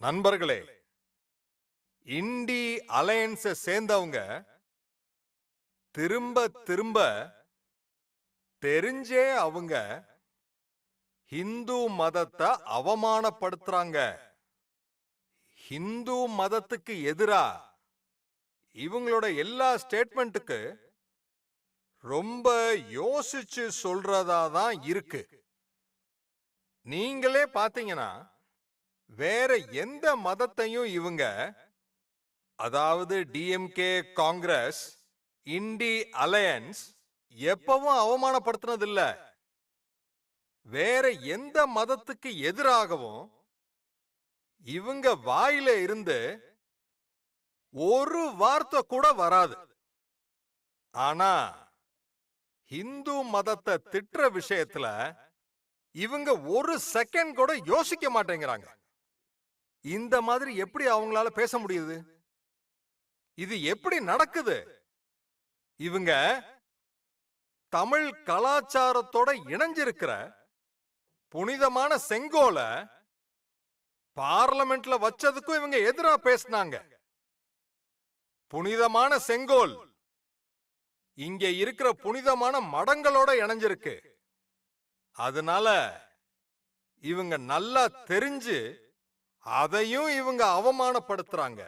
நண்பர்களே, இண்டி அலையன்ஸ சேர்ந்தவங்க திரும்ப திரும்ப தெரிஞ்சே அவங்க ஹிந்து மதத்தை அவமானப்படுத்துறாங்க. ஹிந்து மதத்துக்கு எதிரா இவங்களோட எல்லா ஸ்டேட்மெண்ட்டுக்கு ரொம்ப யோசிச்சு சொல்றதா தான் இருக்கு. நீங்களே பாத்தீங்கன்னா வேற எந்த மதத்தையும் இவங்க, அதாவது டிஎம்கே, காங்கிரஸ், இண்டி அலையன்ஸ் எப்பவும் அவமானப்படுத்தினது இல்ல. வேற எந்த மதத்துக்கு எதிராகவும் இவங்க வாயில இருந்து ஒரு வார்த்தை கூட வராது. ஆனா இந்து மதத்தை திட்டுற விஷயத்துல இவங்க ஒரு செகண்ட் கூட யோசிக்க மாட்டேங்கிறாங்க. இந்த மாதிரி எப்படி அவங்களால பேச முடியுது? இது எப்படி நடக்குது? இவங்க தமிழ் கலாச்சாரத்தோட இணைஞ்சிருக்கிற புனிதமான செங்கோல பார்லமெண்ட்ல வச்சதுக்கும் இவங்க எதிரா பேசினாங்க. புனிதமான செங்கோல் இங்க இருக்கிற புனிதமான மடங்களோட இணைஞ்சிருக்கு. அதனால இவங்க நல்லா தெரிஞ்சு அதையும் இவங்க அவமானப்படுத்துறாங்க.